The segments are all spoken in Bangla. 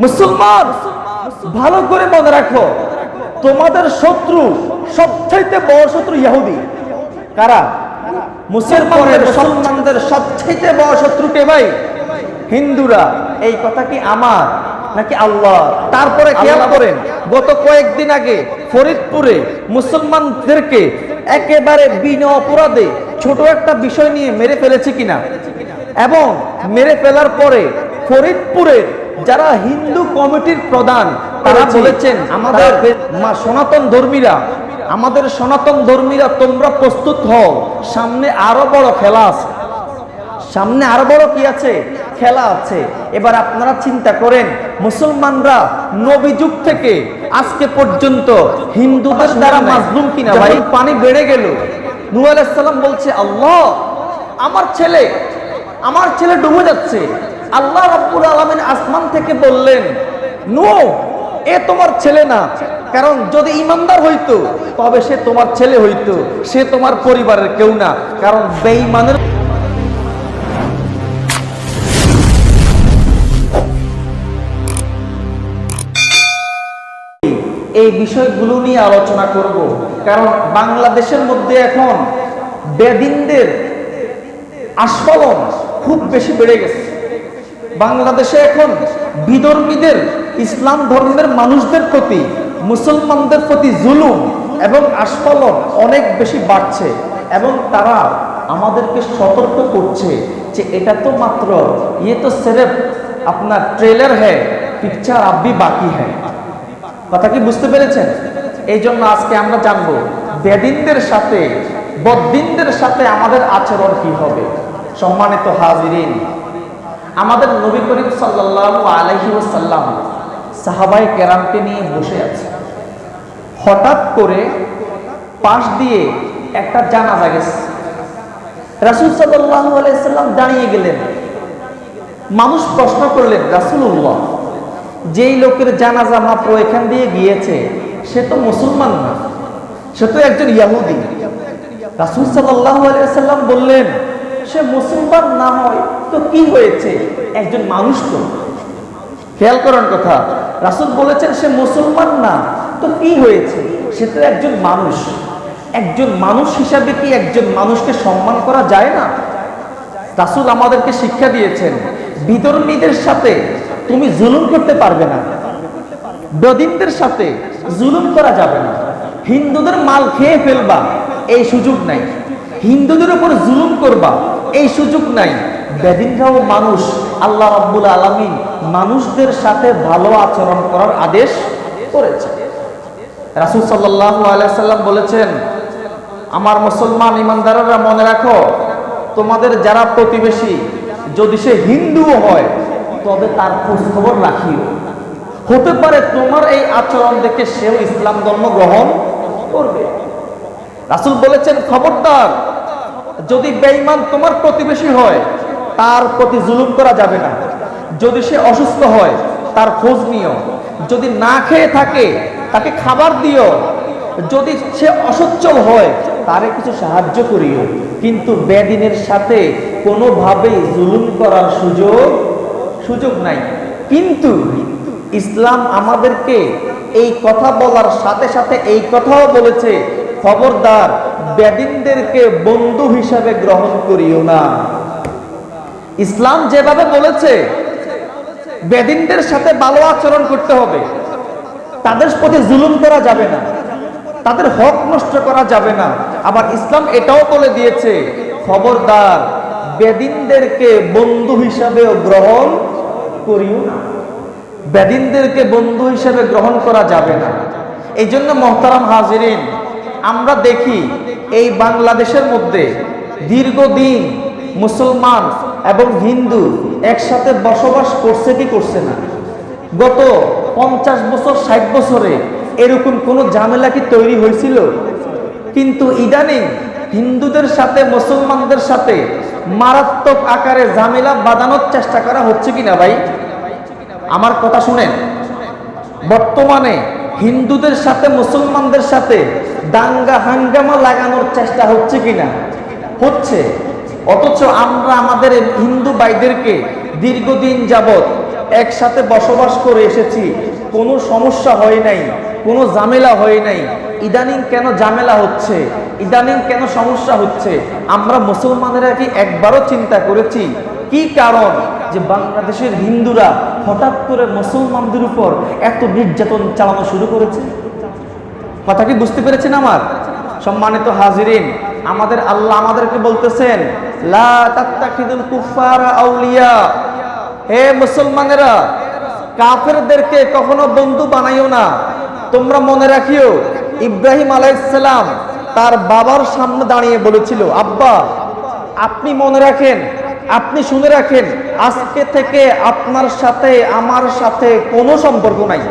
মুসলমান ভালো করে মনে রাখো, তোমাদের শত্রু সবচাইতে বড় শত্রু ইহুদি। কারা? মুসলমানদের সবচাইতে বড় শত্রু কে ভাই? হিন্দুরা। এই কথা কি আমার নাকি আল্লাহ? তারপরে খেয়াল করেন, গত কয়েকদিন আগে ফরিদপুরে মুসলমানদেরকে একেবারে বিনা অপরাধে ছোট একটা বিষয় নিয়ে মেরে ফেলেছে কিনা, এবং মেরে ফেলার পরে ফরিদপুরের যারা হিন্দু কমিটির প্রধান তারা বলেছেন, আমাদের সনাতন ধর্মীরা তোমরা প্রস্তুত হও, সামনে আরো বড় খেলা আছে। সামনে আরো বড় কি আছে? খেলা আছে। এবার আপনারা চিন্তা করেন, মুসলমানরা নবী যুগ থেকে আজকে পর্যন্ত হিন্দুদের দ্বারা মাজলুম কিনা ভাই? পানি বেড়ে গেল, নূহ আলাইহিস সালাম বলছে, আল্লাহ আমার ছেলে ডুবে যাচ্ছে। আল্লাহ রাব্বুল আলামিন আসমান থেকে বললেন, নূহ, এ তোমার ছেলে না, কারণ যদি ঈমানদার হইতো তবে সে তোমার ছেলে হইতো, সে তোমার পরিবারের কেউ না, কারণ বেঈমানের। এই বিষয়গুলো নিয়ে আলোচনা করব, কারণ বাংলাদেশের মধ্যে এখন বেদিনদের আস্ফালন খুব বেশি বেড়ে গেছে। বাংলাদেশে এখন বিধর্মীদের, ইসলাম ধর্মের মানুষদের প্রতি, মুসলমানদের প্রতি জুলুম এবং আস্ফালন অনেক বেশি বাড়ছে, এবং তারা আমাদেরকে সতর্ক করছে যে এটা তো মাত্র ইয়ে তো সির্ফ আপনার ট্রেলার হ্যায়, পিকচার আবি বাকি হ্যায়। কথা কি বুঝতে পেরেছেন? এই জন্য আজকে আমরা জানবো বেদিনদের সাথে, বদ্দিনদের সাথে আমাদের আচরণ কি হবে। সম্মানিত হাজিরিন, আমাদের নবী করিম সাল্লাল্লাহু আলাইহি ওয়াসাল্লাম সাহাবায়ে কেরামকে নিয়ে বসে আছে। হঠাৎ করে পাশ দিয়ে একটা জানাজা গেছে। রাসূল সাল্লাল্লাহু আলাইহি ওয়াসাল্লাম দাঁড়িয়ে গেলেন। মানুষ প্রশ্ন করলেন, রাসূলুল্লাহ, যেই লোকের জানাজা মাত্র এখান দিয়ে গিয়েছে সে তো মুসলমান না, সে তো একজন ইহুদি। রাসূল সাল্লাল্লাহু আলাইহি ওয়াসাল্লাম বললেন, সে মুসলমান না হয় তো কি হয়েছে, একজন মানুষ তো। খেয়াল করার কথা, রাসূল বলেছেন সে মুসলমান না তো কি হয়েছে, সে তো একজন মানুষ। একজন মানুষ হিসাবে কি একজন মানুষকে সম্মান করা যায় না? রাসূল আমাদেরকে শিক্ষা দিয়েছেন, বিধর্মীদের সাথে তুমি জুলুম করতে পারবে না, বেদিনদের সাথে জুলুম করা যাবে না। হিন্দুদের মাল খেয়ে ফেলবা, এই সুযোগ নাই। হিন্দুদের উপর জুলুম করবা, এই সুযোগ নাই। বেদিনরাও মানুষ, আল্লাহ রাব্বুল আলামিন মানুষদের সাথে ভালো আচরণ করার আদেশ করেছে। রাসূল সাল্লাল্লাহু আলাইহি ওয়াসাল্লাম বলেছেন, আমার মুসলমান ইমানদাররা মনে রাখো, তোমাদের যারা প্রতিবেশী যদি সে হিন্দুও হয় তবে তার খোঁজ খবর রাখিও। হতে পারে তোমার এই আচরণ দেখে সেও ইসলাম ধর্ম গ্রহণ করবে। রাসূল বলেছেন, খবরদার, যদি বেঈমান তোমার প্রতিবেশী হয় তার প্রতি জুলুম করা যাবে না। যদি সে অসুস্থ হয় তার খোঁজ নিও, যদি না খেয়ে থাকে তাকে খাবার দিও, যদি সে অসচ্ছল হয় তারে কিছু সাহায্য করিও, কিন্তু বেদিনের সাথে কোনোভাবেই জুলুম করার সুযোগ নাই। কিন্তু ইসলাম আমাদেরকে এই কথা বলার সাথে সাথে এই কথাও বলেছে, খবরদার, বেদিনদেরকে বন্ধু হিসাবে গ্রহণ করিও না। ইসলাম যেভাবে বলেছে বেদিনদের সাথে ভালো আচরণ করতে হবে, তাদের প্রতি জুলুম করা যাবে না, তাদের হক নষ্ট করা যাবে না। আবার ইসলাম এটাও বলে দিয়েছে, খবরদার, বেদিনদেরকে বন্ধু হিসাবেও গ্রহণ করিও না। বেদিনদেরকে বন্ধু হিসাবে গ্রহণ করা যাবে না। এই জন্য মোহতারাম হাজিরিন, আমরা দেখি এই বাংলাদেশের মধ্যে দীর্ঘদিন মুসলমান এবং হিন্দু একসাথে বসবাস করছে কি করছে না? গত 50 বছর 60 বছরে এরকম কোনো ঝামেলা কি তৈরি হয়েছিল? কিন্তু ইদানিং হিন্দুদের সাথে মুসলমানদের সাথে মারাত্মক আকারে ঝামেলা বাঁধানোর চেষ্টা করা হচ্ছে কিনা ভাই? আমার কথা শুনেন, বর্তমানে হিন্দুদের সাথে মুসলমানদের সাথে দাঙ্গা হাঙ্গামা লাগানোর চেষ্টা হচ্ছে কিনা? হচ্ছে। অথচ আমরা আমাদের হিন্দু ভাইদেরকে দীর্ঘদিন যাবৎ একসাথে বসবাস করে এসেছি, কোনো সমস্যা হয় নাই, কোনো ঝামেলা হয় নাই। ইদানিং কেন ঝামেলা হচ্ছে, ইদানিং কেন সমস্যা হচ্ছে? আমরা মুসলমানেরা কি একবারও চিন্তা করেছি কি কারণ যে বাংলাদেশের হিন্দুরা হঠাৎ করে মুসলমানদের উপর এত নির্যাতন চালানো শুরু করেছে? কথা কি বুঝতে পেরেছেন আমার সম্মানিত হাজিরিন? আমাদের আল্লাহ আমাদেরকে বলতেছেন, লা তাত্তাখিদুল কুফারা আউলিয়া, হে মুসলমানেরা, কাফেরদেরকে কখনো বন্ধু বানাইও না। তোমরা মনে রাখিও, ইব্রাহিম আলাইহিস সালাম তার বাবার সামনে দাঁড়িয়ে বলেছিল, আব্বা আপনি মনে রাখেন, আপনি শুনে রাখেন, আজকে থেকে আপনার সাথে আমার সাথে কোনো সম্পর্ক নাই।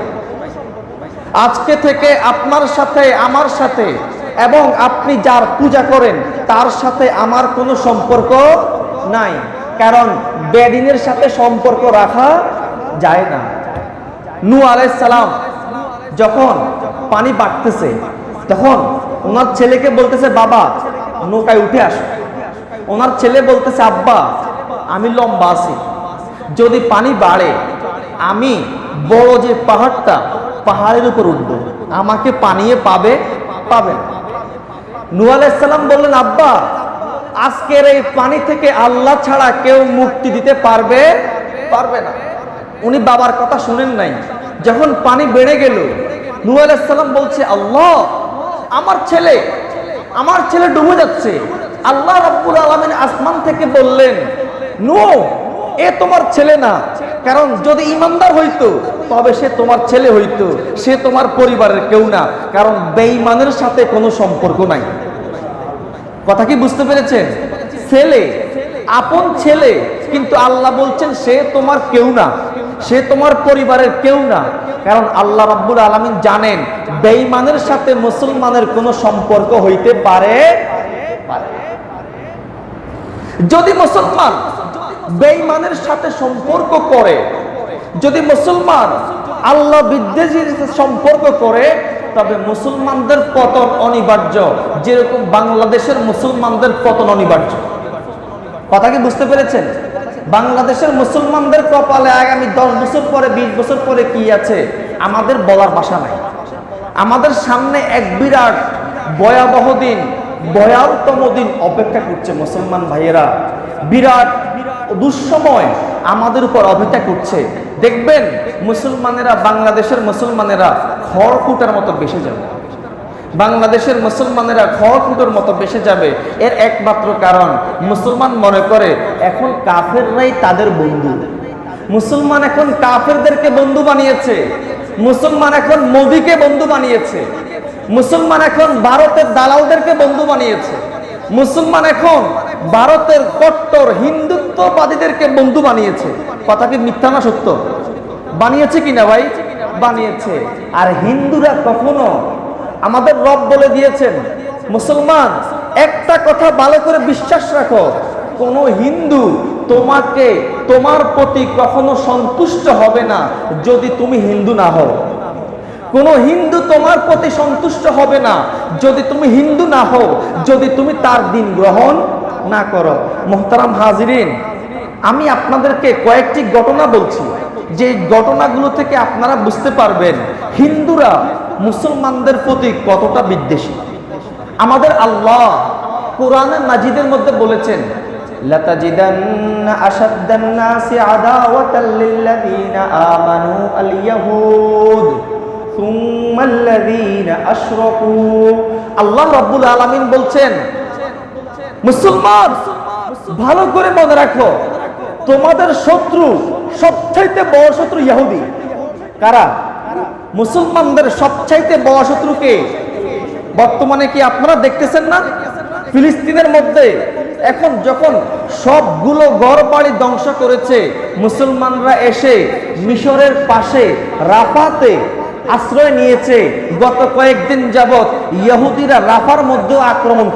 আজকে থেকে আপনার সাথে আমার সাথে এবং আপনি যার পূজা করেন তার সাথে আমার কোনো সম্পর্ক নাই, কারণ বেদিনের সাথে সম্পর্ক রাখা যায় না। নূহ আলাইহিস সালাম যখন পানি বাড়তেছে তখন ওনার ছেলেকে বলতেছে, বাবা নৌকায় উঠে আসো। ওনার ছেলে বলতেছে, আব্বা আমি লম্বা আছি, যদি পানি বাড়ে আমি বড় যে পাহাড়টা, পাহাড়ের উপর উঠবো, আমাকে পানিয়ে পাবে পাবে না। নূহ আলাইহিস সালাম বললেন, আব্বা আজকের এই পানি থেকে আল্লাহ ছাড়া কেউ মুক্তি দিতে পারবে না। উনি বাবার কথা শুনেন নাই। যখন পানি বেড়ে গেল, নূহ আলাইহিস সালাম বলছে, আল্লাহ আমার ছেলে ডুবে যাচ্ছে। আল্লাহ রাব্বুল আলামিন আসমান থেকে বললেন, নূহ এ তোমার ছেলে না, কারণ যদি ঈমানদার হইতো তবে সে তোমার ছেলে হইতো, সে তোমার পরিবারের কেউ না, কারণ বেঈমানের সাথে কোনো সম্পর্ক নাই। কথা কি বুঝতে পেরেছেন? ছেলে, আপন ছেলে, কিন্তু আল্লাহ বলছেন সে তোমার কেউ না, সে তোমার পরিবারের কেউ না, কারণ আল্লাহ রাব্বুল আলামিন জানেন বেঈমানের সাথে মুসলমানের কোনো সম্পর্ক হইতে পারে। যদি মুসলমান বেঈমানের সাথে সম্পর্ক করে, যদি মুসলমান আল্লাহ বিদ্বেষীর সাথে সম্পর্ক করে, তবে মুসলমানদের পতন অনিবার্য, যেরকম বাংলাদেশের মুসলমানদের পতন অনিবার্য। কথা কি বুঝতে পেরেছেন? বাংলাদেশের মুসলমানদের কপালে আগামী 10 বছর পরে, 20 বছর পরে কি আছে আমাদের বলার ভাষা নাই। আমাদের সামনে এক বিরাট ভয়াবহ দিন, ভয়াবহতম দিন অপেক্ষা করছে মুসলমান ভাইয়েরা। বিরাট দুঃসময় আমাদের উপর অপেক্ষা করছে। দেখবেন মুসলমানেরা, বাংলাদেশের মুসলমানেরা খড়কুটার মতো বেসে যাবে। বাংলাদেশের মুসলমানেরা খড়কুটোর মতো বেসে যাবে। এর একমাত্র কারণ, মুসলমান মনে করে এখন কাফেররাই তাদের বন্ধু। মুসলমান এখন কাফেরদেরকে বন্ধু বানিয়েছে। মুসলমান এখন মোদিকে বন্ধু বানিয়েছে। মুসলমান এখন ভারতের দালালদেরকে বন্ধু বানিয়েছে। মুসলমান এখন ভারতের কট্টর হিন্দুত্ববাদীদেরকে বন্ধু বানিয়েছে। কথা কি মিথ্যা না সত্য? বানিয়েছে কিনা ভাই? বানিয়েছে। আর হিন্দুরা কখনো, আমাদের রব বলে দিয়েছেন, মুসলমান একটা কথা ভালো করে বিশ্বাস রাখো, কোন হিন্দু তোমাকে, তোমার প্রতি কখনো সন্তুষ্ট হবে না যদি তুমি হিন্দু না হও। কোন হিন্দু তোমার প্রতি সন্তুষ্ট হবে না যদি তুমি হিন্দু না হও, যদি তুমি তার দিন গ্রহণ না করো। মুহতারাম হাজিরিন, আমি আপনাদেরকে কয়েকটি ঘটনা বলছি, যে ঘটনাগুলো থেকে আপনারা বুঝতে পারবেন হিন্দুরা মুসলমানদের প্রতি কতটা বিদ্বেষী। আমাদের আল্লাহ কোরআনে মাজিদের মধ্যে বলেছেন, লাতাজিদান্না আশাদ্দান নাসি আদাওয়াতাল লিল্লাযীনা আমানু আল ইয়াহুদ সুম্মাল্লাযীনা আশরাকু। আল্লাহ রাব্বুল আলামিন বলছেন, মুসলমান ভালো করে মনে রাখো, তোমাদের শত্রু, সবচাইতে বড় শত্রু ইহুদি। কারা? মুসলমানদের সবচাইতে বড় শত্রুকে বর্তমানে কি আপনারা দেখতেছেন না? ফিলিস্তিনের মধ্যে এখন যখন সবগুলো ঘরবাড়ি ধ্বংস করেছে, মুসলমানরা এসে মিশরের পাশে রাফাতে আশ্রয় নিয়েছে। গত কয়েকদিন যাবত ইহুদিরা রাফার মধ্যে আক্রমণ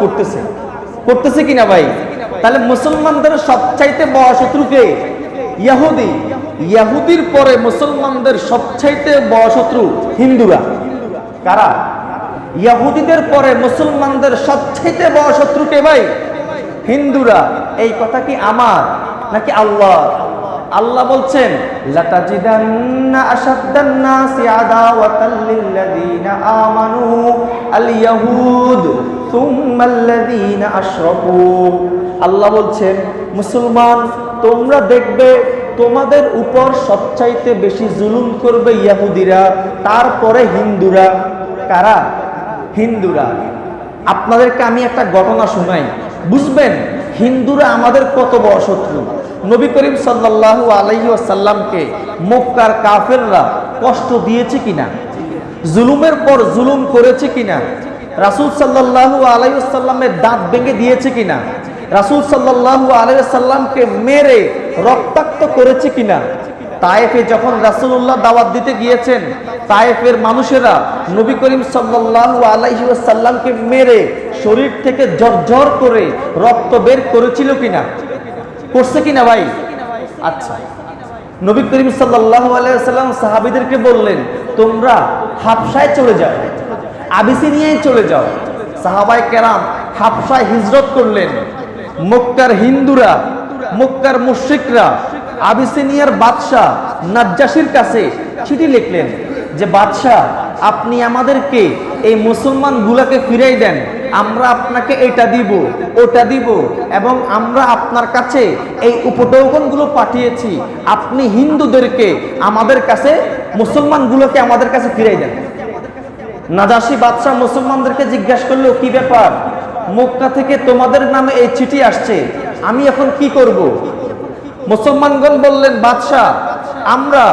করতেছে কিনা ভাই? তাহলে মুসলমানদের সবচাইতে বড় শত্রুকে ইহুদি। ইহুদির পরে মুসলমানদের সবচাইতে বড় শত্রু হিন্দুরা। কারা? ইহুদিদের পরে মুসলমানদের সবচাইতে বড় শত্রু কে ভাই? হিন্দুরা। এই কথা কি আমার নাকি আল্লাহ? আল্লাহ বলছেন লাতাজিদান্না আশাদ্দান নাসি আদাওয়াতাল লিল্লাযিনা আমানু আল ইয়াহুদ সুম্মাল্লাযিনা আশরাকু। আল্লাহ বলছেন মুসলমান তোমরা দেখবে তোমাদের উপর সবচাইতে বেশি জুলুম করবে ইহুদিরা, তারপরে হিন্দুরা। কারা? হিন্দুরা। আপনাদেরকে আমি একটা ঘটনা শোনাই, বুঝবেন হিন্দুরা আমাদের কত বড় শত্রু। নবী করিম সাল্লাল্লাহু আলাইহি ওয়াসাল্লামকে মক্কার কাফেররা কষ্ট দিয়েছে কিনা, জুলুমের পর জুলুম করেছে কিনা, রাসূল সাল্লাল্লাহু আলাইহি ওয়াসাল্লামের দাঁত ভেঙে দিয়েছে কিনা, রাসূল সাল্লাল্লাহু আলাইহি ওয়াসাল্লামকে মেরে রক্তাক্ত করেছে কিনা। তায়েফে যখন রাসূলুল্লাহ দাওয়াত দিতে গিয়েছেন, তায়েফের মানুষেরা নবী করিম সাল্লাল্লাহু আলাইহি ওয়াসাল্লামকে মেরে শরীর থেকে ঝরঝর করে রক্ত বের করেছিল কিনা? করছে কিনা ভাই? আচ্ছা, নবী করিম সাল্লাল্লাহু আলাইহি ওয়াসাল্লাম সাহাবীদেরকে বললেন তোমরা হাবশায় চলে যাও, আবিসিনিয়ায় চলে যাও। সাহাবায়ে কেরাম হাবশায় হিজরত করলেন। মক্কার হিন্দুরা, মক্কার মুশরিকরা আবিসিনিয়ার বাদশাহ নাজ্জাশীর কাছে চিঠি লিখলেন যে বাদশাহ আপনি আমাদেরকে এই মুসলমান গুলাকে ফিরাই দেন, আমরা আপনাকে এটা দিব ওটা দিব, এবং আমরা আপনার কাছে এই উপঢৌকনগুলো পাঠিয়েছি, আপনি হিন্দুদেরকে আমাদের কাছে, মুসলমানগুলোকে আমাদের কাছে ফিরাই দেন। নাজাশী বাদশাহ মুসলমানদেরকে জিজ্ঞাসা করলো কি ব্যাপার, মক্কা থেকে তোমাদের নামে এই চিঠি আসছে, আমি এখন কি করব? মুসলমানগণ বললেন বাদশাহ আমরা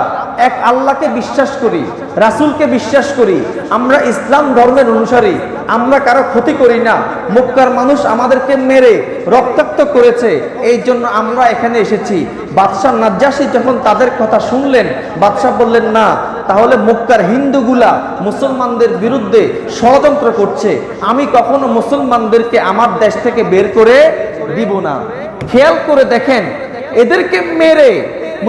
এক আল্লাহকে বিশ্বাস করি, রাসূলকে বিশ্বাস করি, আমরা ইসলাম ধর্মের অনুসারী, আমরা কারো ক্ষতি করি না, মক্কার মানুষ আমাদেরকে মেরে রক্তাক্ত করেছে, এই জন্য আমরা এখানে এসেছি। বাদশাহ নাজ্জাশী যখন তাদের কথা শুনলেন, বাদশাহ বললেন না, তাহলে মক্কার হিন্দুগুলা মুসলমানদের বিরুদ্ধে ষড়যন্ত্র করছে, আমি কখনো মুসলমানদেরকে আমার দেশ থেকে বের করে দিব না। খেয়াল করে দেখেন, এদেরকে মেরে,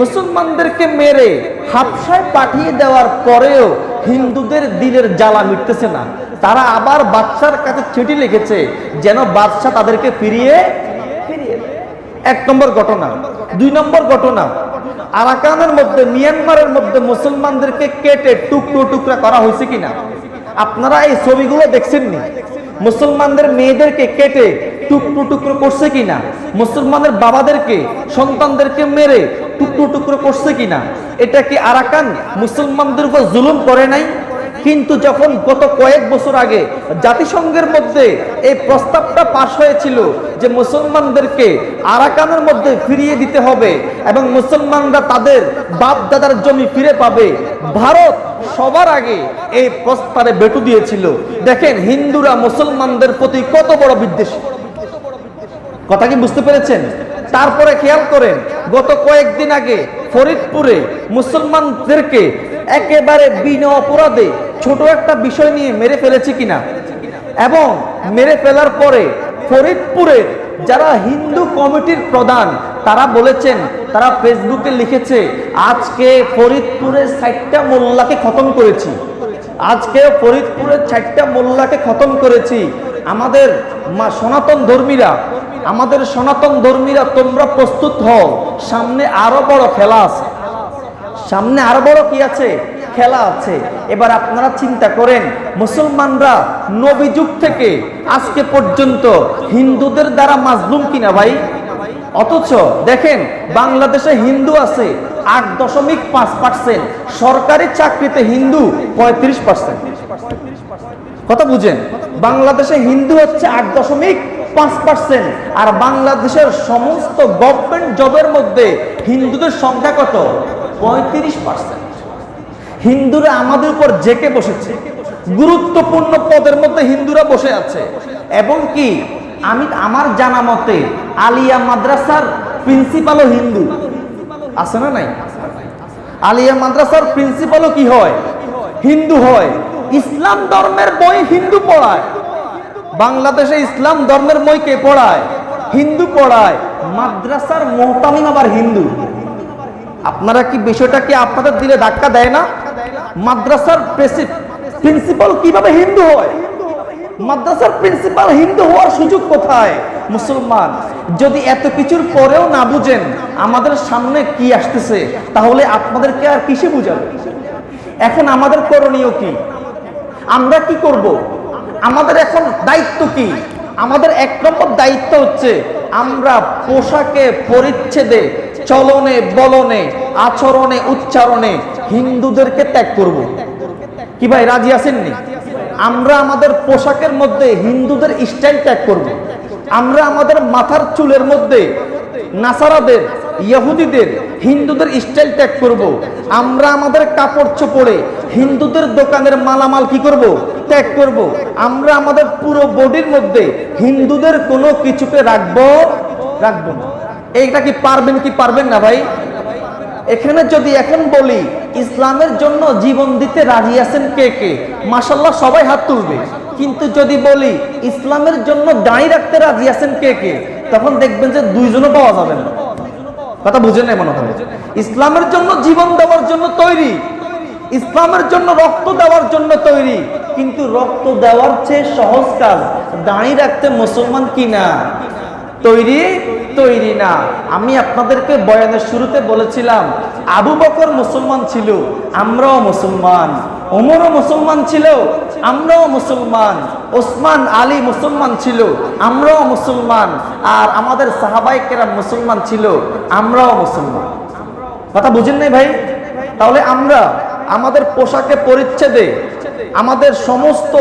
মুসলমানদেরকে মেরে হাবশায় পাঠিয়ে দেওয়ার পরেও হিন্দুদের দিলের জ্বালা মিটতেছে না। তারা আবার বাদশার কাছে চিঠি লিখেছে যেন বাদশা তাদেরকে ফিরিয়ে। এক নম্বর ঘটনা। দুই নম্বর ঘটনা, আরাকানের মধ্যে, মিয়ানমারের মধ্যে মুসলমানদেরকে কেটে টুকরো টুকরা করা হয়েছে কিনা? আপনারা এই ছবিগুলো দেখছেননি? মুসলমানদের মেয়েদেরকে কেটে টুকরো টুকরো করছে কিনা? মুসলমানের বাবাদেরকে, সন্তানদেরকে মেরে টুকরো টুকরো করছে কিনা? এটা কি আরাকান মুসলমানদের উপর জুলুম করে নাই? কিন্তু যখন গত কয়েক বছর আগে জাতিসংঘের মধ্যে এই প্রস্তাবটা পাশ হয়েছিল যে মুসলমানদেরকে আরাকানের মধ্যে ফিরিয়ে দিতে হবে এবং মুসলমানরা তাদের বাপ দাদার জমি ফিরে পাবে, ভারত সবার আগে এই প্রস্তাবে ভেটো দিয়েছিল। দেখেন হিন্দুরা মুসলমানদের প্রতি কত বড় বিদ্বেষী। কথা কি বুঝতে পেরেছেন? তারপরে খেয়াল করেন, গত কয়েকদিন আগে ফরিদপুরে মুসলমানদেরকে একেবারে বিনা অপরাধে ছোট একটা বিষয় নিয়ে মেরে ফেলেছে কিনা? এবং মেরে ফেলার পরে ফরিদপুরে যারা হিন্দু কমিটির প্রধান তারা বলেছেন, তারা ফেসবুকে লিখেছে আজকে ফরিদপুরের 60টা মোল্লাকে খতম করেছি, আজকে ফরিদপুরের 60টা মোল্লাকে খতম করেছি। আমাদের সনাতন ধর্মীরা, আমাদের সনাতন ধর্মীরা তোমরা প্রস্তুত হও, সামনে আরো বড় খেলা আছে, সামনে আরো বড় কি আছে? খেলা আছে। এবার আপনারা চিন্তা করেন, মুসলমানরা নবী যুগ থেকে আজকে পর্যন্ত হিন্দুদের দ্বারা মাজলুম কিনা ভাই? অথচ দেখেন বাংলাদেশে হিন্দু আছে 8.5%, সরকারি চাকরিতে হিন্দু 35%। কথা বুঝেন, বাংলাদেশে হিন্দু হচ্ছে 8.5%, আর বাংলাদেশের সমস্ত গভর্নমেন্ট জবের মধ্যে হিন্দুদের সংখ্যা কত? 35%। হিন্দুরা আমাদের উপর জেকে বসেছে, গুরুত্বপূর্ণ পদের মধ্যে হিন্দুরা বসে আছে। এবং কি আমি আমার জানা মতে আলিয়া মাদ্রাসার প্রিন্সিপালও হিন্দু আছে না নাই? আলিয়া মাদ্রাসার প্রিন্সিপালও কি হয়? হিন্দু হয়। ইসলাম ধর্মের বই হিন্দু পড়ায়, বাংলাদেশে ইসলাম ধর্মের বই কে পড়ায়? হিন্দু পড়ায়। মাদ্রাসার মুহতামিম আবার হিন্দু। আপনারা কি বিষয়টা কি আপনাদের দিলে ধাক্কা দেয় না? মাদ্রাসার প্রিন্সিপাল কিভাবে হিন্দু হয়? মাদ্রাসার প্রিন্সিপাল হিন্দু হওয়ার সুযোগ কোথায়? মুসলমান, যদি এত কিছুর পরেও না বুঝেন আমাদের সামনে কি আসতেছে, তাহলে আপনাদেরকে আর কিসে বুঝাবে? এখন আমাদের করণীয় কি? আমরা কি করব? আমাদের এখন দায়িত্ব কি? আমাদের এক নম্বর দায়িত্ব হচ্ছে আমরা পোশাকে, পরিচ্ছেদে, চলনে, বলনে, আচরণে, উচ্চারণে হিন্দুদেরকে ত্যাগ করব। কি ভাই, রাজি আছেননি? আমরা আমাদের পোশাকের মধ্যে হিন্দুদের স্টাইল ত্যাগ করব। আমরা আমাদের মাথার চুলের মধ্যে নাসারাদের, ইহুদিদের, হিন্দুদের স্টাইল ত্যাগ করব। আমরা আমাদের কাপড় চোপড়ে হিন্দুদের দোকানের মালামাল কি করব? ত্যাগ করব। আমরা আমাদের পুরো বডির মধ্যে হিন্দুদের কোনো কিছুকে রাখবো না। এইটা কি পারবেন কি পারবেন না ভাই? এখানে যদি এখন বলি ইসলামের জন্য জীবন দিতে রাজি আছেন কে কে, মাশাআল্লাহ সবাই হাত তুলবে। কিন্তু যদি বলি ইসলামের জন্য দাঁড়িয়ে রাখতে রাজি আছেন কে কে, তখন দেখবেন যে দুইজনও পাওয়া যাবে না। কথা বুঝেন না মনে হয়? ইসলামের জন্য জীবন দেওয়ার জন্য তৈরি, ইসলামের জন্য রক্ত দেওয়ার জন্য তৈরি, কিন্তু রক্ত দেওয়ার চেয়ে সহজ কাজ দাঁড়িয়ে রাখতে মুসলমান কিনা তৈরি না। আমি আপনাদেরকে বয়ানের শুরুতে বলেছিলাম আবু বকর মুসলমান ছিল, আমরাও মুসলমান। ওমরও মুসলমান ছিল, আমরাও মুসলমান। ওসমান, আলী মুসলমান ছিল, আমরাও মুসলমান। আর আমাদের সাহাবায়ে কেরাম মুসলমান ছিল, আমরাও মুসলমান। কথা বুঝেন নাই ভাই? তাহলে আমরা আমাদের পোশাকে, পরিচ্ছেদে, আমাদের সমস্ত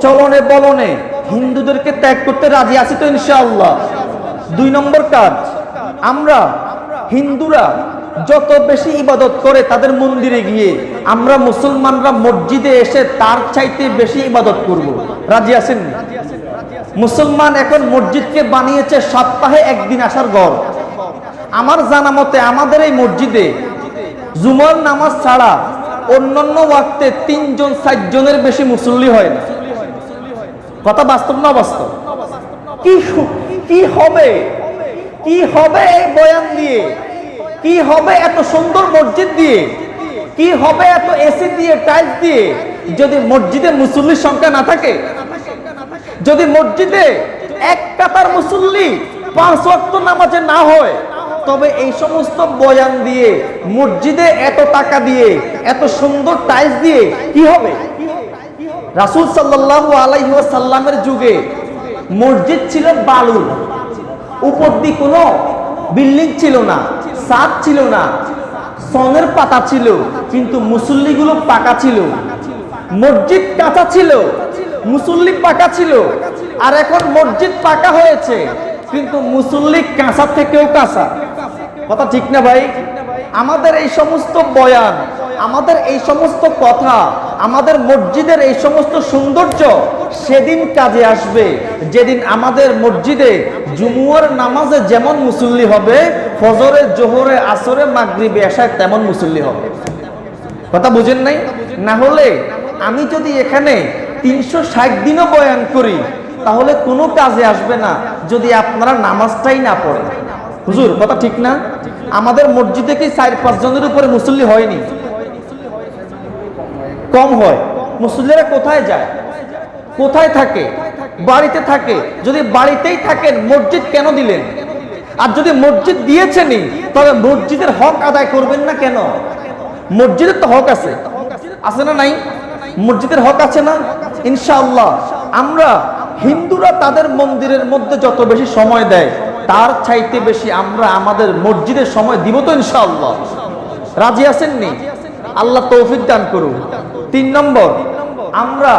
চলনে বলনে হিন্দুদেরকে ত্যাগ করতে রাজি আছি তো ইনশাআল্লাহ? 2 নম্বর কাজ, আমরা হিন্দুরা যত বেশি ইবাদত করে তাদের মন্দিরে গিয়ে, আমরা মুসলমানরা মসজিদে এসে তার চাইতে বেশি ইবাদত করব। রাজি আছেন? মুসলমান এখন মসজিদকে বানিয়েছে সপ্তাহে একদিন আসার ঘর। আমার জানা মতে আমাদের এই মসজিদে জুমার নামাজ ছাড়া অন্যান্য ওয়াক্তে 3 জন 4 জনের বেশি মুসল্লি হয় না। কথা বাস্তব না বাস্তব? কি হবে এই বয়ান দিয়ে? কি হবে এত সুন্দর মসজিদ দিয়ে? কি হবে এত এসি দিয়ে, টাইলস দিয়ে, যদি মসজিদে মুসল্লির সংখ্যা না থাকে? যদি মসজিদে এক কাতার মুসল্লি 5 ওয়াক্ত নামাজে না হয়, তবে এই সমস্ত বয়ান দিয়ে, মসজিদে এত টাকা দিয়ে, এত সুন্দর টাইলস দিয়ে কি হবে? রাসূল সাল্লাল্লাহু আলাইহি ওয়াসাল্লামের যুগে মসজিদ ছিল বালুর, উপর দিয়ে কোনো বিল্ডিং ছিল না, ছাদ ছিল না, সনের পাতা ছিল, কিন্তু মুসল্লিগুলো পাকা ছিল। মসজিদ কাঁচা ছিল, মুসল্লি পাকা ছিল। আর এখন মসজিদ পাকা হয়েছে, কিন্তু মুসল্লি কাঁচা থেকেও কাঁচা। কথা ঠিক না ভাই? আমাদের এই সমস্ত বয়ান, আমাদের এই সমস্ত কথা, আমাদের মসজিদের এই সমস্ত সৌন্দর্য সেদিন কাজে আসবে যেদিন আমাদের মসজিদে জুমুয়ার নামাজে যেমন মুসল্লি হবে, ফজরে, জোহরে, আসরে, মাগরিবে, এশায় তেমন মুসল্লি হবে। কথা বুঝেন নাই? না হলে আমি যদি এখানে 360 দিনও বয়ান করি, তাহলে কোনো কাজে আসবে না যদি আপনারা নামাজটাই না পড়েন। হুজুর কথা ঠিক না? আমাদের মসজিদে কি 4-5 জনের উপরে মুসল্লি হয়নি? কম হয়। মুসল্লিরা কোথায় যায়? কোথায় থাকে? বাড়িতে থাকে। যদি বাড়িতেই থাকেন, মসজিদ কেন দিলেন? আর যদি মসজিদ দিয়েছেনই, তবে মসজিদের হক আদায় করবেন না কেন? মসজিদের তো হক আছে, আছে না নাই? মসজিদের হক আছে না? ইনশাআল্লাহ আমরা হিন্দুরা তাদের মন্দিরের মধ্যে যত বেশি সময় দেয়, তার চাইতে বেশি আমরা আমাদের মসজিদের সময় দিব তো ইনশাআল্লাহ? রাজি আছেননি? আল্লাহ তৌফিক দান করুন। 3 নম্বর, আমরা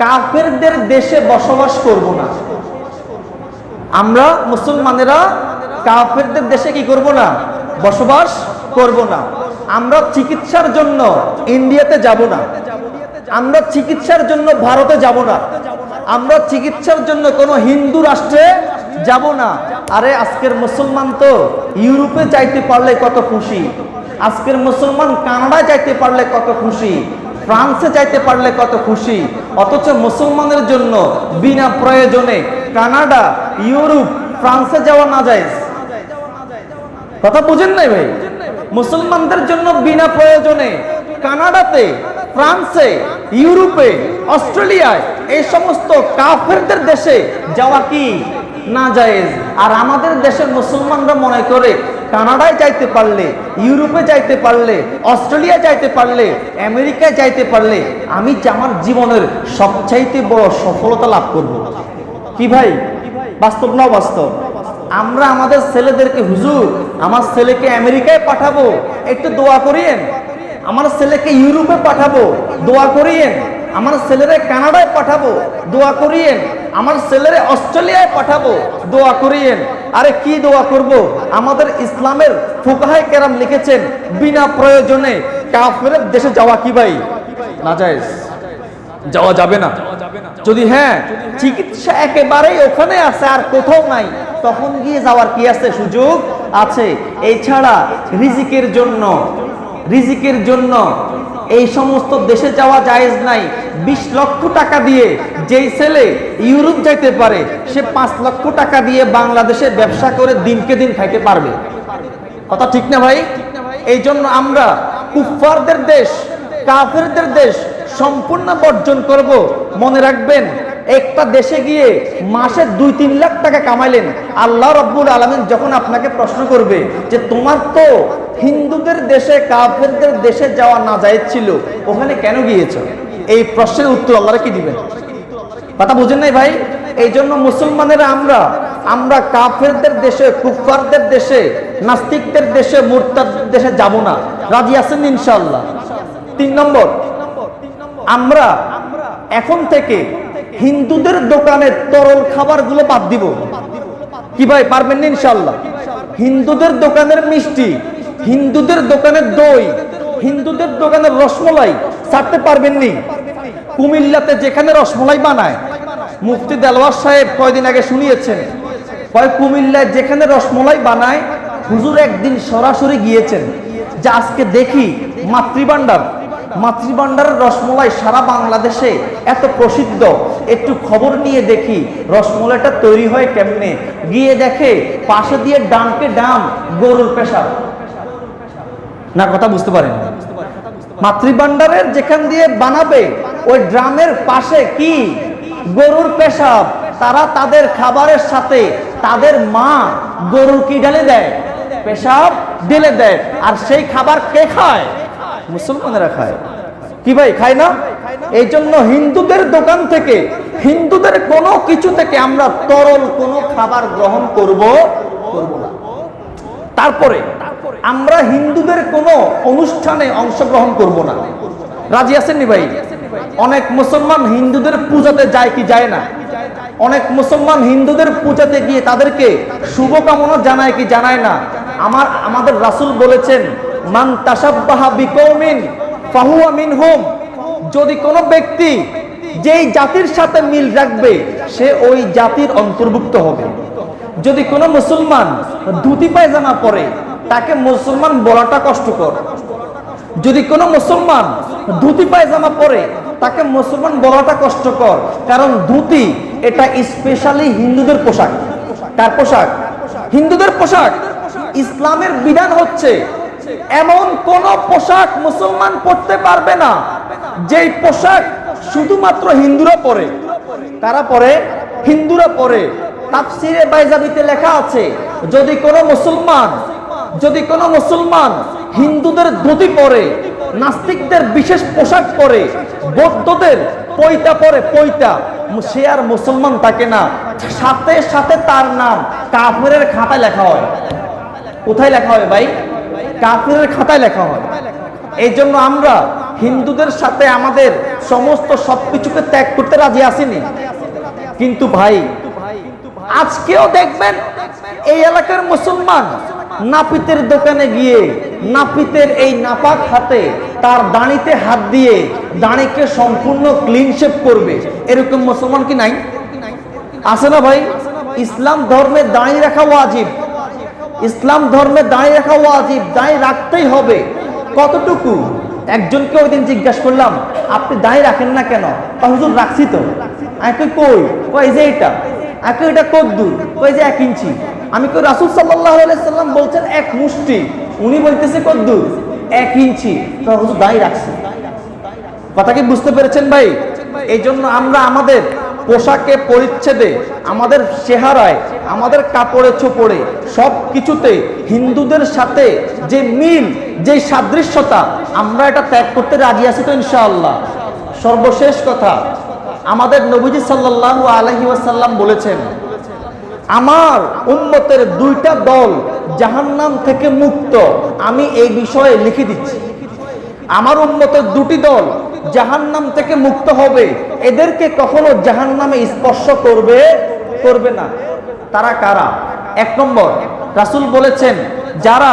কাফেরদের দেশে বসবাস করব না। আমরা মুসলমানেরা কাফেরদের দেশে কি করব না? বসবাস করব না। আমরা চিকিৎসার জন্য ইন্ডিয়াতে যাব না। আমরা চিকিৎসার জন্য ভারতে যাব না। আমরা চিকিৎসার জন্য কোনো হিন্দু রাষ্ট্রে যাব না। আরে আজকের মুসলমান তো ইউরোপে যাইতে পারলে কত খুশি, আজকের মুসলমান কানাডায় যাইতে পারলে কত খুশি, ফ্রান্সে যাইতে পারলে কত খুশি। অথচ মুসলমানের জন্য বিনা প্রয়োজনে কানাডা, ইউরোপ, ফ্রান্সে যাওয়া না যায়। কথা বুঝেন নাই ভাই? মুসলমানদের জন্য বিনা প্রয়োজনে কানাডাতে, ফ্রান্সে, ইউরোপে, অস্ট্রেলিয়ায়, এই সমস্ত কাফেরদের দেশে যাওয়া কি না জায়েজ। আর আমাদের দেশের মুসলমানরা মনে করে কানাডায় যাইতে পারলে, ইউরোপে যাইতে পারলে, অস্ট্রেলিয়া যাইতে পারলে, আমেরিকায় যাইতে পারলে আমি আমার জীবনের সবচাইতে বড় সফলতা লাভ করব। কি ভাই, বাস্তব না বাস্তব? আমরা আমাদের ছেলেদেরকে, হুজুর আমার ছেলেকে আমেরিকায় পাঠাবো, একটু দোয়া করিয়েন। আমার ছেলেকে ইউরোপে পাঠাবো, দোয়া করিয়েন। আমার ছেলেরে কানাডায় পাঠাবো, দোয়া করিয়েন। আমার ছেলেরে অস্ট্রেলিয়ায় পাঠাবো, দোয়া করিয়েন। আরে কি দোয়া করব? আমাদের ইসলামের ফুকাহায়ে কেরাম লিখেছেন বিনা প্রয়োজনে কাফেরের দেশে যাওয়া কি ভাই নাজায়েজ, যাওয়া যাবে না। যদি হ্যাঁ চিকিৎসা একেবারেই ওখানে আছে আর কোথাও নাই, তখন গিয়ে যাওয়ার কি আছে, সুযোগ আছে। এছাড়া রিজিকের জন্য এই সমস্ত দেশে যাওয়া জায়েজ নাই। 20 লক্ষ টাকা দিয়ে যেই ছেলে ইউরোপ যাইতে পারে, সে 5 লক্ষ টাকা দিয়ে বাংলাদেশে ব্যবসা করে দিনকে দিন খাইতে পারবে। কথা ঠিক না ভাই? এই জন্য আমরা কুফফারদের দেশ, কাফেরদের দেশ সম্পূর্ণ বর্জন করব। মনে রাখবেন, একটা দেশে গিয়ে মাসে 2-3 লাখ টাকা কামাইলেন, আল্লাহ রাব্বুল আলামিন যখন আপনাকে প্রশ্ন করবে যে তোমার তো হিন্দুদের দেশে, কাফেরদের দেশে যাওয়া নাজায়েজ ছিল, ওখানে কেন গিয়েছো? এই প্রশ্নের উত্তর আল্লাহরা কি দিবেন? কথা বুঝেন নাই ভাই? এই জন্য মুসলমানেরা আমরা কাফেরদের দেশে, কুফফারদের দেশে, নাস্তিকদের দেশে, মুরতাদদের দেশে যাব না। রাজি আছেন ইনশাআল্লাহ? 3 নম্বর, আমরা এখন থেকে হিন্দুদের দোকানের তরল খাবারগুলো বাদ দিব। কি ভাই, পারবেন না ইনশাআল্লাহ? হিন্দুদের দোকানের মিষ্টি, হিন্দুদের দোকানের দই, হিন্দুদের দোকানের রসমলাই ছাড়তে পারবেন নি? কুমিল্লাতে যেখানে রসমলাই বানায়, মুফতি দেলওয়ার সাহেব কয়দিন আগে শুনিয়েছেন, কুমিল্লায় যেখানে রসমলাই বানায়, হুজুর একদিন সরাসরি গিয়েছেন যে আজকে দেখি মাতৃভান্ডারের রসমলাই সারা বাংলাদেশে এত প্রসিদ্ধ, একটু খবর নিয়ে দেখি রসমলাইটা তৈরি হয় কেমনে। গিয়ে দেখে পাশে দিয়ে ডামকে ডাম গরুর পেশাব। না, কথা বুঝতে পারেন? মাতৃভান্ডারের যেখান দিয়ে বানাবে ওই ড্রামের পাশে কি গরুর পেশাব। তারা তাদের খাবারের সাথে তাদের মা গরুর কি ঢেলে দেয়? পেশাব ঢেলে দেয়। আর সেই খাবার কে খায়? মুসলমানেরা খায়। কি ভাই, খায় না? এই জন্য হিন্দুদের দোকান থেকে, হিন্দুদের কোনো কিছু থেকে আমরা তরল কোনো খাবার গ্রহণ করব না। তারপরে আমরা হিন্দুদের কোনো অনুষ্ঠানে অংশগ্রহণ করব না। রাজি আছেন নি ভাই? অনেক মুসলমান হিন্দুদের পূজাতে যায় কি যায় না? অনেক মুসলমান হিন্দুদের পূজাতে গিয়ে তাদেরকে শুভকামনা জানায় কি জানায় না? আমাদের রাসূল বলেছেন, মান তাশাব্বাহা বিকওমিন ফাহুয়া মিনহুম। যদি কোনো ব্যক্তি যেই জাতির সাথে মিল রাখবে, সে ওই জাতির অন্তর্ভুক্ত হবে। যদি কোনো মুসলমান ধুতি পায়জামা পরে, তাকে মুসলমান বলাটা কষ্টকর। যদি কোনো মুসলমান ধুতি পায়জামা পরে, তাকে মুসলমান বলাটা কষ্টকর। কারণ ধুতি এটা স্পেশালি হিন্দুদের পোশাক। কার পোশাক? হিন্দুদের পোশাক। ইসলামের বিধান হচ্ছে এমন কোন পোশাক মুসলমান পরতে পারবে না যেই পোশাক শুধুমাত্র হিন্দুরা পরে। কারা পরে? হিন্দুরা পরে। তাফসিরে বাইজাবিতে লেখা আছে, যদি কোনো মুসলমান হিন্দুদের ধুতি পরে, নাস্তিকদের বিশেষ পোশাক পরে, বৌদ্ধদের পৈতা পরে, পৈতা, সে আর মুসলমান থাকে না। সাথে সাথে তার নাম কাফেরের খাতায় লেখা হয়। কোথায় লেখা হয় ভাই? কাফেরের খাতায় লেখা হয়। এই জন্য আমরা হিন্দুদের সাথে আমাদের সমস্ত সবকিছুকে ত্যাগ করতে রাজি আসিনি। কিন্তু ভাই, আজকেও দেখবেন এই এলাকার মুসলমান নাপিতের দোকানে গিয়ে নাপিতের এই নাপাক হাতে তার দাড়িতে হাত দিয়ে দাড়িকে সম্পূর্ণ ক্লিন শেভ করবে, এরকম মুসলমান কি নাই? আছে না ভাই? ইসলাম ধর্মে দাড়ি রাখা ওয়াজিব। ইসলাম ধর্মে দাড়ি রাখা ওয়াজিব, দাড়ি রাখতেই হবে। কতটুকু? একজনকে ওই দিন জিজ্ঞাসা করলাম, আপনি দাড়ি রাখেন না কেন? হুজুর রাখছি তো। কই? কই যে এটা। এটা কত দূর? কই যে 1 ইঞ্চি। আমি কই রাসূল সাল্লাল্লাহু আলাইহি সাল্লাম বলছেন 1 মুষ্টি, উনি বলতেছে কত দূর? 1 ইঞ্চি। তো হুজুর দাড়ি রাখছে। কথা কি বুঝতে পেরেছেন ভাই? এই জন্য আমরা আমাদের পোশাকে পরিচ্ছেদে, আমাদের চেহারায়, আমাদের কাপড়ে চোপড়ে, সব কিছুতে হিন্দুদের সাথে যে মিল, যে সাদৃশ্যতা, আমরা এটা ত্যাগ করতে রাজি আছি তো ইনশাআল্লাহ? সর্বশেষ কথা, আমাদের নবীজি সাল্লাল্লাহু আলাইহি ওয়াসাল্লাম বলেছেন, আমার উম্মতের দুইটা দল জাহান্নাম থেকে মুক্ত। আমি এই বিষয়ে লিখে দিচ্ছি, আমার উম্মতের দুটি দল জাহান্নাম থেকে মুক্ত হবে, এদেরকে কখনো জাহান্নামে স্পর্শ করবে না। তারা কারা? এক নম্বর, রাসূল বলেছেন, যারা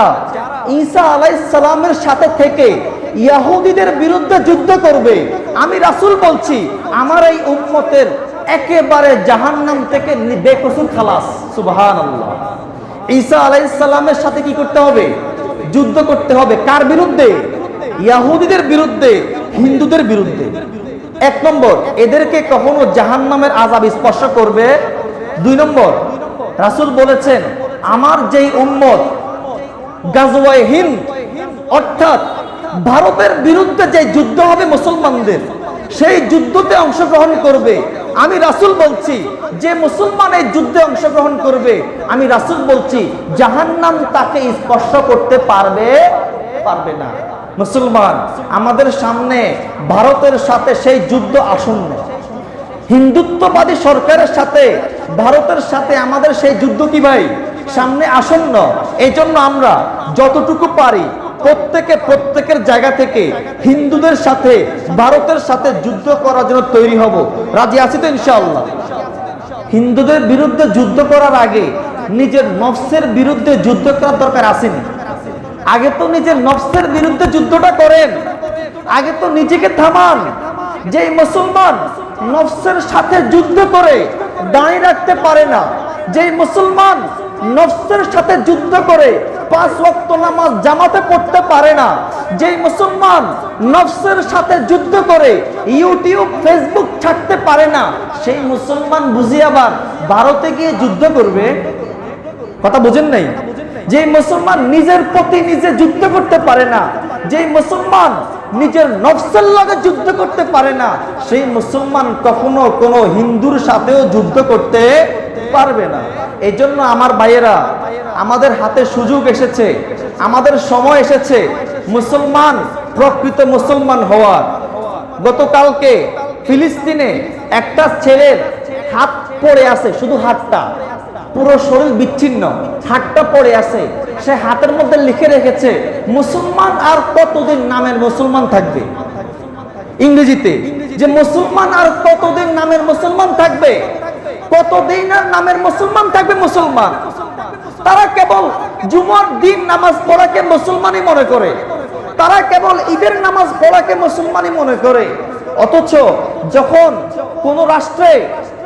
ঈসা আলাইহিস সালামের সাথে থেকে ইহুদিদের বিরুদ্ধে যুদ্ধ করবে। আমি রাসূল বলছি, আমার এই উম্মতের একেবারে জাহান্নাম থেকে বেকসুর খালাস। সুবহানাল্লাহ। ঈসা আলাইহিস সালামের সাথে কি করতে হবে? যুদ্ধ করতে হবে। কার বিরুদ্ধে? ইহুদিদের বিরুদ্ধে, হিন্দুদের বিরুদ্ধে। এক নম্বর, এদেরকে কখনো জাহান্নামের আযাব স্পর্শ করবে। দুই নম্বর, রাসূল বলেছেন, আমার যেই উম্মত গাজওয়ায়ে হিন্দ, অর্থাৎ ভারতের বিরুদ্ধে যে যুদ্ধ হবে মুসলমানদের, সেই যুদ্ধতে অংশগ্রহণ করবে। আমি রাসূল বলছি, যে মুসলমান এই যুদ্ধে অংশগ্রহণ করবে, আমি রাসূল বলছি, জাহান্নাম তাকে স্পর্শ করতে পারবে না। মুসলমান, আমাদের সামনে ভারতের সাথে সেই যুদ্ধ আসন্ন। হিন্দুত্ববাদী সরকারের সাথে ভারতের সাথে আমাদের সেই যুদ্ধ কি ভাই সামনে আসন্ন। এই জন্য আমরা যতটুকু পারি প্রত্যেকের জায়গা থেকে হিন্দুদের সাথে, ভারতের সাথে যুদ্ধ করার জন্য তৈরি হব। রাজি আছি তো ইনশাআল্লাহ? হিন্দুদের বিরুদ্ধে যুদ্ধ করার আগে নিজের নফসের বিরুদ্ধে যুদ্ধ করার দরকার আসেনি। আগে তো নিজের নফসের বিরুদ্ধে যুদ্ধটা করেন, আগে তো নিজেকে থামান। যে মুসলমান নফসের সাথে যুদ্ধ করে দাঁড়িয়ে রাখতে পারে না, যে মুসলমান নফসের সাথে যুদ্ধ করে 5 ওয়াক্ত নামাজ জামাতে পড়তে পারে না, যে মুসলমান নফসের সাথে যুদ্ধ করে ইউটিউব ফেসবুক ছাড়তে পারে না, সেই মুসলমান বুঝি আবার ভারতে গিয়ে যুদ্ধ করবে? কথা বুঝেন নাই? যে মুসলমান নিজের প্রতি নিজে যুদ্ধ করতে পারে না, যে মুসলমান নিজের নফসের লগে যুদ্ধ করতে পারে না, সেই মুসলমান কখনো কোনো হিন্দুর সাথেও যুদ্ধ করতে পারবে না। এই জন্য আমার ভাইয়েরা, আমাদের হাতে সুযোগ এসেছে, আমাদের সময় এসেছে মুসলমান, প্রকৃত মুসলমান হওয়ার। গতকালকে ফিলিস্তিনে একটা ছেলের হাত পড়ে আছে, শুধু হাতটা, পুরো শরীর বিচ্ছিন্ন, হাতটা পড়ে আছে। সে হাতের মধ্যে লিখে রেখেছে, মুসলমান আর কতদিন নামের মুসলমান থাকবে। ইংরেজিতে, যে মুসলমান আর কতদিন নামের মুসলমান থাকবে, কতদিন আর নামের মুসলমান থাকবে মুসলমান। তারা কেবল জুমার দিন নামাজ পড়াকে মুসলমানই মনে করে, তারা কেবল ঈদের নামাজ পড়াকে মুসলমানই মনে করে। অথচ যখন কোন রাষ্ট্রে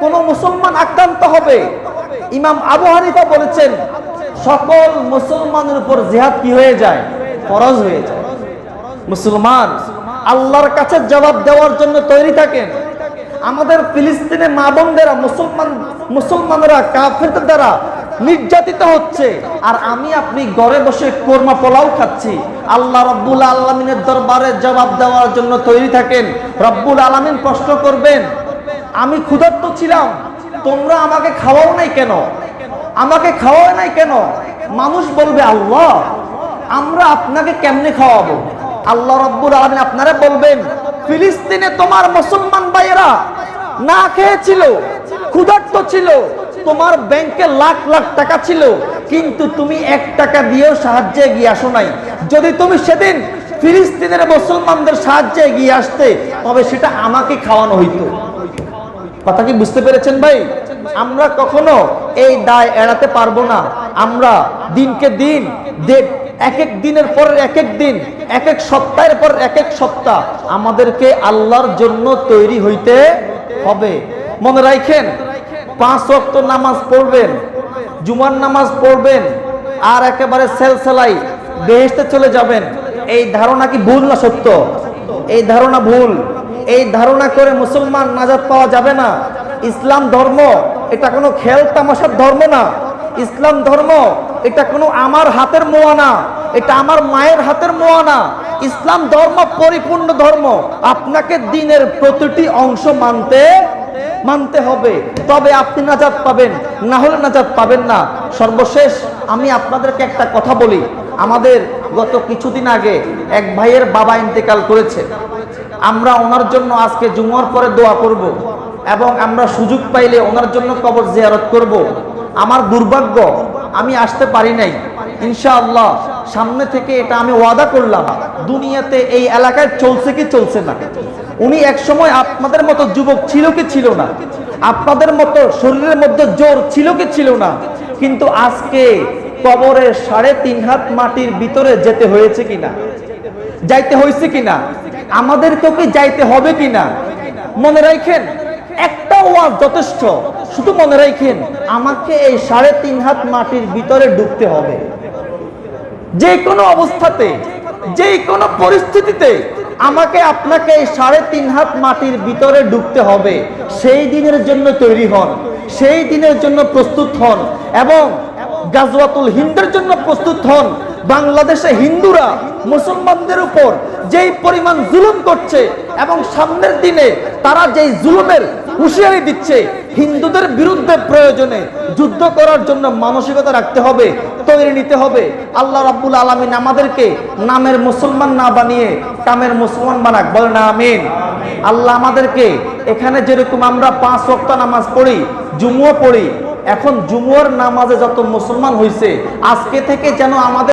কোন মুসলমান আক্রান্ত হবে, ইমাম আবু হানিফা বলেছেন, সকল মুসলমানের উপর জিহাদ কি হয়ে যায়? ফরজ হয়ে যায়। মুসলমান আল্লাহর কাছে জবাব দেওয়ার জন্য তৈরি থাকেন। আমাদের ফিলিস্তিনে মা বোনদেরা, মুসলমানরা কাফেরদের দ্বারা নির্যাতিত হচ্ছে, আর আমি আপনি ঘরে বসে কোরমা পোলাও খাচ্ছি। আল্লাহ রব্বুল আলামিনের দরবারে জবাব দেওয়ার জন্য তৈরি থাকেন। রব্বুল আলামিন প্রশ্ন করবেন, আমি ক্ষুধার্ত ছিলাম, তোমরা আমাকে খাওয়াও নাই কেন? আমাকে খাওয়াও নাই কেন? মানুষ বলবে, আল্লাহ আমরা আপনাকে কেমনে খাওয়াবো? আল্লাহ রব্বুল আলামিন আপনারা বলবেন, ফিলিস্তিনে তোমার মুসলমান ভাইয়েরা না খেয়েছিল, ক্ষুধার্ত ছিল, তোমার ব্যাংকে লাখ লাখ টাকা ছিল, কিন্তু তুমি 1 টাকা দিয়েও সাহায্যে এগিয়ে আসো নাই। যদি তুমি সেদিন ফিলিস্তিনের মুসলমানদের সাহায্যে এগিয়ে আসতে, তবে সেটা আমাকে খাওয়ানো হইতো। কথা কি বুঝতে পেরেছেন ভাই? আমরা কখনো এই দায় এড়াতে পারবো না। আমরা দিনকে দিন, এক এক দিনের পর এক এক দিন, এক এক সপ্তাহের পর এক এক সপ্তাহ আমাদেরকে আল্লাহর জন্য তৈরি হইতে হবে। মনে রাখেন, 5 ওয়াক্ত নামাজ পড়বেন, জুমার নামাজ পড়বেন, আর একেবারে সেলসেলাই বেহেশতে চলে যাবেন, এই ধারণা কি ভুল না সত্য? এই ধারণা ভুল। এই ধারণা করে মুসলমান নাজাত পাওয়া যাবে না। ইসলাম ধর্ম এটা কোনো খেল তামাশার ধর্ম না। ইসলাম ধর্ম এটা কোনো আমার হাতের মোয়া না, এটা আমার মায়ের হাতের মোয়া না। ইসলাম ধর্ম পরিপূর্ণ ধর্ম। আপনাকে দিনের প্রতিটি অংশ মানতে মানতে হবে, তবে আপনি নাজাত পাবেন, না হলে নাজাত পাবেন না। সর্বশেষ আমি আপনাদেরকে একটা কথা বলি, আমাদের গত কিছুদিন আগে এক ভাইয়ের বাবা ইন্তেকাল করেছে। আমরা ওনার জন্য আজকে জুমার পরে দোয়া করব এবং আমরা সুযোগ পাইলে ওনার জন্য কবর জিয়ারত করব। আমার দুর্ভাগ্য আমি আসতে পারি নাই। ইনশাআল্লাহ সামনে থেকে এটা আমি ওয়াদা করলাম। দুনিয়াতে এই এলাকায় চলছে কি চলছে না, উনি একসময় আপনাদের মতো যুবক ছিল কি ছিল না, আপনাদের মতো শরীরের মধ্যে জোর ছিল কি ছিল না, কিন্তু আজকে কবরে 3.5 হাত মাটির ভিতরে যেতে হয়েছে কিনা, যাইতে হয়েছে কিনা, আমাদেরকেও কি যাইতে হবে কিনা? মনে রাখেন, একটা ওয়াজ যথেষ্ট। শুধু মনে রাখেন, আমাকে এই 3.5 হাত মাটির ভিতরে ঢুকতে হবে। যে কোনো অবস্থাতে, যে কোনো পরিস্থিতিতে আমাকে আপনাকে এই 3.5 হাত মাটির ভিতরে ঢুকতে হবে। সেই দিনের জন্য তৈরি হন, সেই দিনের জন্য প্রস্তুত হন এবং গাজওয়াতুল হিন্দের জন্য প্রস্তুত হন। বাংলাদেশে হিন্দুরা মুসলমানদের উপর যেই পরিমাণ জুলুম করছে এবং সামনের দিনে তারা যেই জুলুমের হুঁশিয়ারি দিচ্ছে, হিন্দুদের বিরুদ্ধে প্রয়োজনে যুদ্ধ করার জন্য মানসিকতা রাখতে হবে, তৈরি নিতে হবে। আল্লাহ রাব্বুল আলামিন আমাদেরকে নামের মুসলমান না বানিয়ে কামের মুসলমান বানাক, বলেন আমিন। আল্লাহ আমাদেরকে এখানে যেরকম আমরা 5 ওয়াক্ত নামাজ পড়ি, জুমুয়া পড়ি, এখন জুমুয়ার নামাজে যত মুসলমান হয়েছে, আজকে থেকে যেন আমাদের